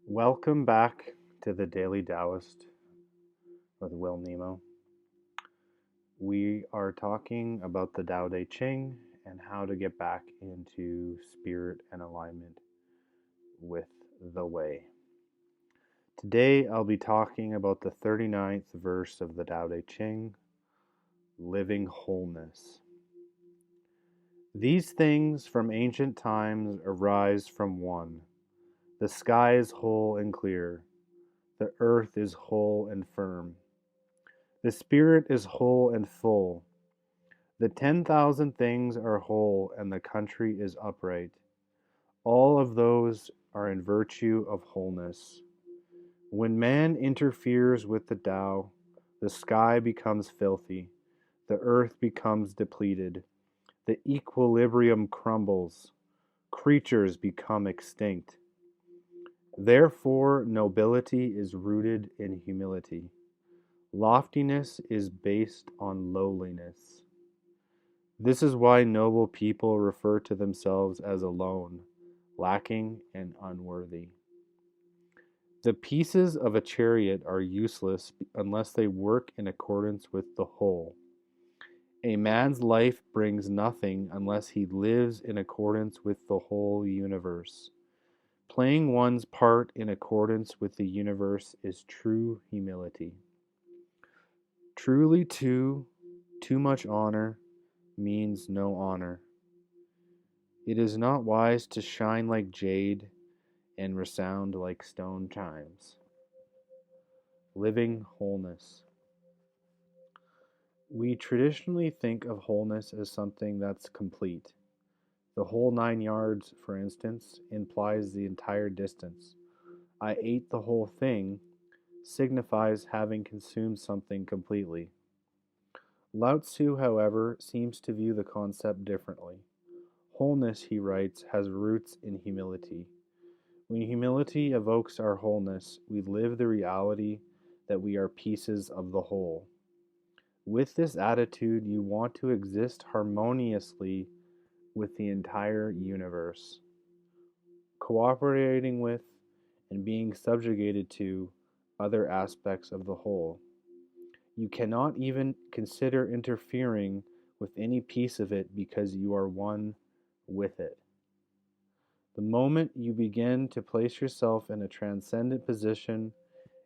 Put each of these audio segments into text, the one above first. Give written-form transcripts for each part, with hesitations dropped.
Welcome back to the Daily Taoist with Nemo. We are talking about the Tao Te Ching and how to get back into spirit and alignment with the way. Today I'll be talking about the 39th verse of the Tao Te Ching, living wholeness. These things from ancient times arise from one. The sky is whole and clear. The earth is whole and firm. The spirit is whole and full. The 10,000 things are whole, and the country is upright. All of those are in virtue of wholeness. When man interferes with the Tao, the sky becomes filthy, the earth becomes depleted, the equilibrium crumbles, creatures become extinct. Therefore, nobility is rooted in humility. Loftiness is based on lowliness. This is why noble people refer to themselves as alone, lacking, and unworthy. The pieces of a chariot are useless unless they work in accordance with the whole. A man's life brings nothing unless he lives in accordance with the whole universe. Playing one's part in accordance with the universe is true humility. Truly, too much honor means no honor. It is not wise to shine like jade and resound like stone chimes. Living wholeness. We traditionally think of wholeness as something that's complete. The whole 9 yards, for instance, implies the entire distance. I ate the whole thing signifies having consumed something completely. Lao-Tzu, however, seems to view the concept differently. Wholeness, he writes, has roots in humility. When humility evokes our wholeness, we live the reality that we are pieces of the whole. With this attitude, you want to exist harmoniously with the entire universe, cooperating with and being subjugated to other aspects of the whole. You cannot even consider interfering with any piece of it because you are one with it. The moment you begin to place yourself in a transcendent position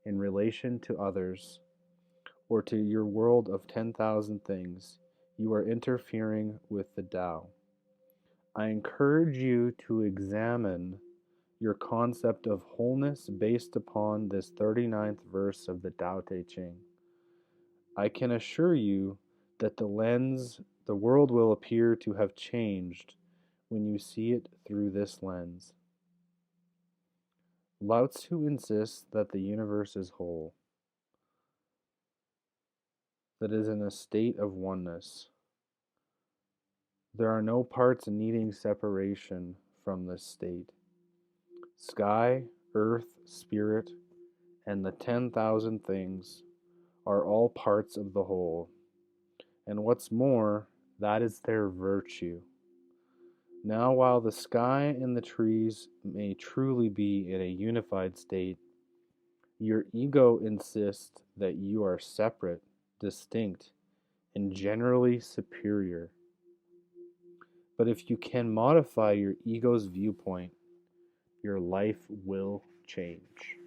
in relation to others, or to your world of 10,000 things, you are interfering with the Tao. I encourage you to examine your concept of wholeness based upon this 39th verse of the Tao Te Ching. I can assure you that the world will appear to have changed when you see it through this lens. Lao-Tzu insists that the universe is whole, that is in a state of oneness. There are no parts needing separation from this state. Sky, earth, spirit, and the 10,000 things are all parts of the whole. And what's more, that is their virtue. Now, while the sky and the trees may truly be in a unified state, your ego insists that you are separate, distinct, and generally superior. But if you can modify your ego's viewpoint, your life will change.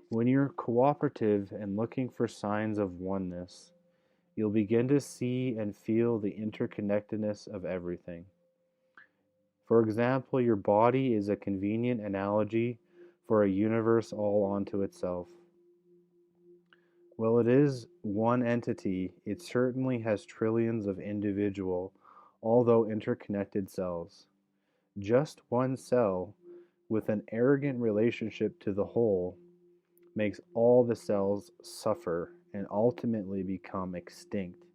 When you're cooperative and looking for signs of oneness, you'll begin to see and feel the interconnectedness of everything. For example, your body is a convenient analogy for a universe all unto itself. While it is one entity, it certainly has trillions of individual, although interconnected cells. Just one cell, with an arrogant relationship to the whole, makes all the cells suffer and ultimately become extinct,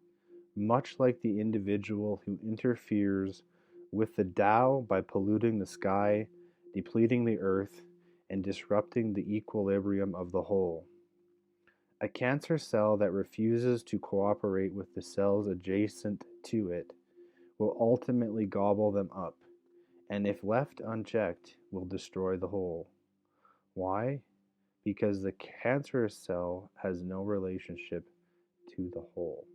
much like the individual who interferes with the Tao by polluting the sky, depleting the earth, and disrupting the equilibrium of the whole. A cancer cell that refuses to cooperate with the cells adjacent to it will ultimately gobble them up, and if left unchecked, will destroy the whole. Why? Because the cancerous cell has no relationship to the whole.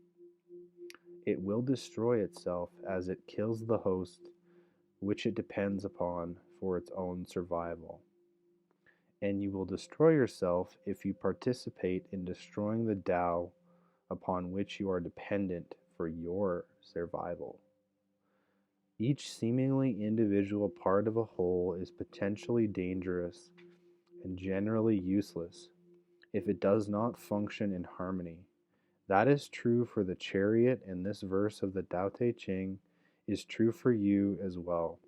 It will destroy itself as it kills the host which it depends upon for its own survival. And you will destroy yourself if you participate in destroying the Tao upon which you are dependent for your survival. Each seemingly individual part of a whole is potentially dangerous and generally useless if it does not function in harmony. That is true for the chariot, and this verse of the Tao Te Ching is true for you as well.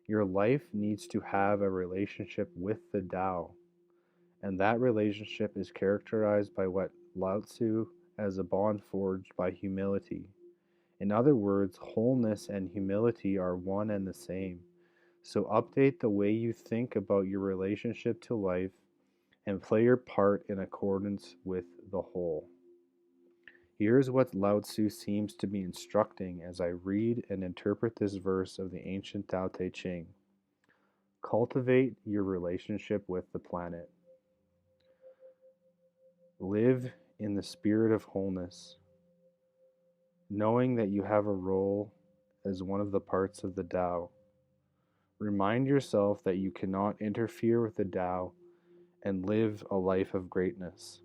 Your life needs to have a relationship with the Tao, and that relationship is characterized by what Lao-Tzu as a bond forged by humility. In other words, wholeness and humility are one and the same. So update the way you think about your relationship to life and play your part in accordance with the whole. Here's what Lao-Tzu seems to be instructing as I read and interpret this verse of the ancient Tao Te Ching. Cultivate your relationship with the planet. Live in the spirit of wholeness, knowing that you have a role as one of the parts of the Tao. Remind yourself that you cannot interfere with the Tao and live a life of greatness.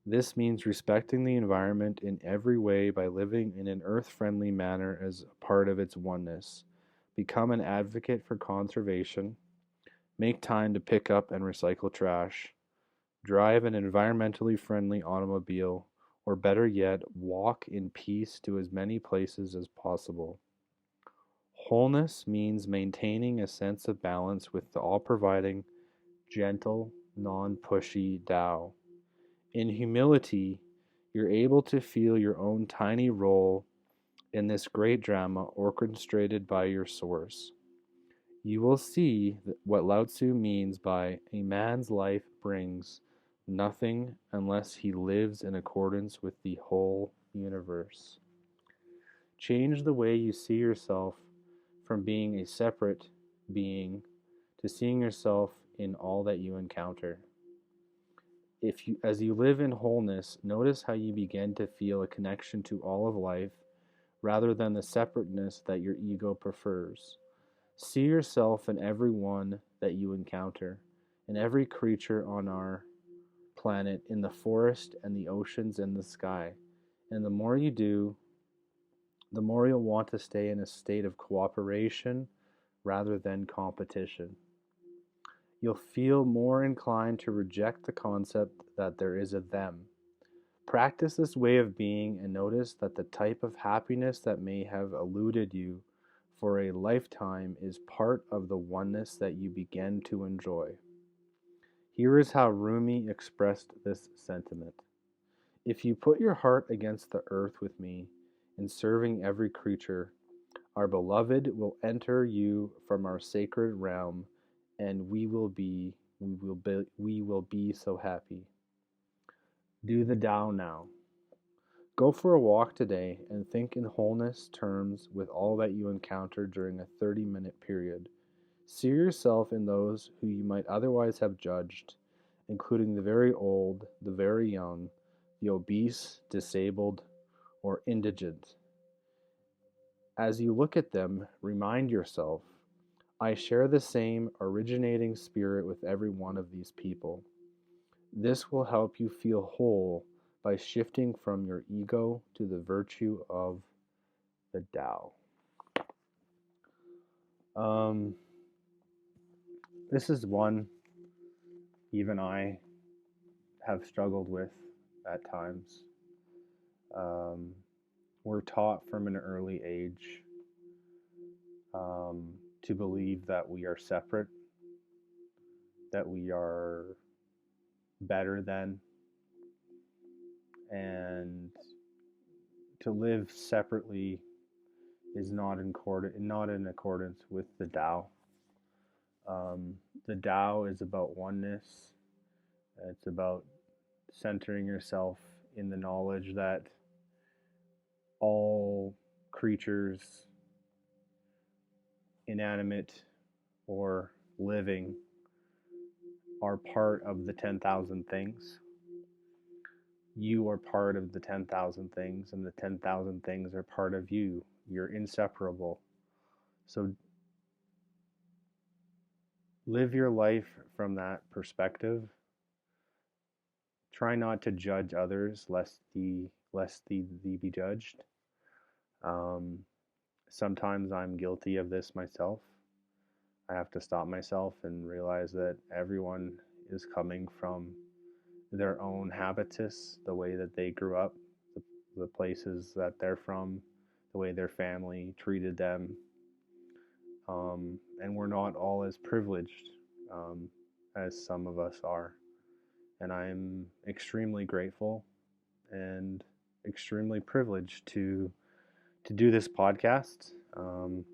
This means respecting the environment in every way by living in an earth-friendly manner as a part of its oneness. Become an advocate for conservation. Make time to pick up and recycle trash. Drive an environmentally friendly automobile, or better yet, walk in peace to as many places as possible. Wholeness means maintaining a sense of balance with the all-providing, gentle, non-pushy Tao. In humility, you're able to feel your own tiny role in this great drama orchestrated by your source. You will see what Lao-Tzu means by a man's life brings nothing unless he lives in accordance with the whole universe. Change the way you see yourself from being a separate being to seeing yourself in all that you encounter. As you live in wholeness, notice how you begin to feel a connection to all of life rather than the separateness that your ego prefers. See yourself in every one that you encounter, in every creature on our planet, in the forest and the oceans and the sky. And the more you do, the more you'll want to stay in a state of cooperation rather than competition. You'll feel more inclined to reject the concept that there is a them. Practice this way of being and notice that the type of happiness that may have eluded you for a lifetime is part of the oneness that you begin to enjoy. Here is how Rumi expressed this sentiment. If you put your heart against the earth with me, in serving every creature, our beloved will enter you from our sacred realm, and we will be so happy. Do the Tao now. Go for a walk today and think in wholeness terms with all that you encounter during a 30-minute period. See yourself in those who you might otherwise have judged, including the very old, the very young, the obese, disabled, or indigent. As you look at them, remind yourself, I share the same originating spirit with every one of these people. This will help you feel whole by shifting from your ego to the virtue of the Tao. This is one even I have struggled with at times. We're taught from an early age to believe that we are separate, that we are better than, and to live separately is not in accordance with the Tao. The Tao is about oneness. It's about centering yourself in the knowledge that all creatures, inanimate or living, are part of the 10,000 things. You are part of the 10,000 things, and the 10,000 things are part of you. You're inseparable. So live your life from that perspective. Try not to judge others lest thee be judged. Sometimes I'm guilty of this myself. I have to stop myself and realize that everyone is coming from their own habitus, the way that they grew up, the places that they're from, the way their family treated them. And we're not all as privileged as some of us are. And I'm extremely grateful and extremely privileged to do this podcast. I'm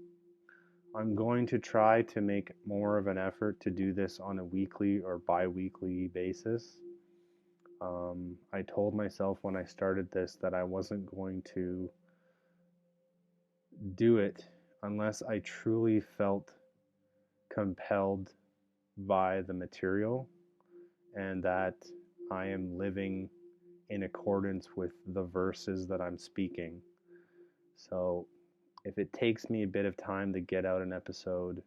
going to try to make more of an effort to do this on a weekly or bi-weekly basis. I told myself when I started this that I wasn't going to do it unless I truly felt compelled by the material and that I am living in accordance with the verses that I'm speaking. So if it takes me a bit of time to get out an episode,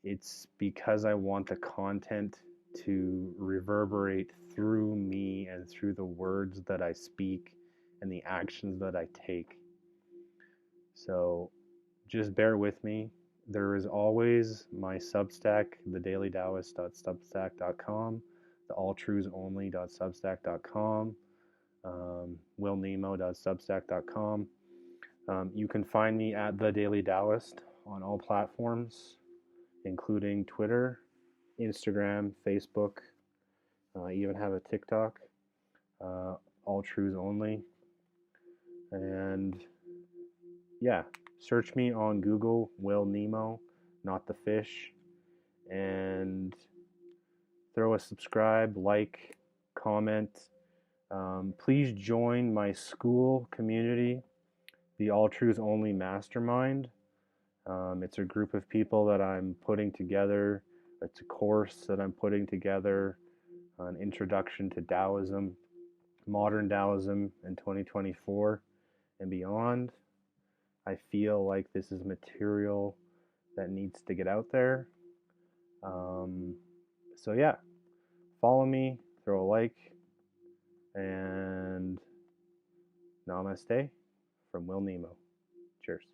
it's because I want the content to reverberate through me and through the words that I speak and the actions that I take. So just bear with me. There is always my Substack, thedailytaoist.substack.com, thealltruthsonly.substack.com, willnemo.substack.com. You can find me at The Daily Taoist on all platforms, including Twitter, Instagram, Facebook. I even have a TikTok, All Truths Only. And yeah, search me on Google, Will Nemo, not the fish, and throw a subscribe, like, comment. Please join my school community, the All Truths Only Mastermind. It's a group of people that I'm putting together. It's a course that I'm putting together, an introduction to Taoism, modern Taoism in 2024 and beyond. I feel like this is material that needs to get out there. So yeah, follow me, throw a like, and namaste from Will Nemo. Cheers.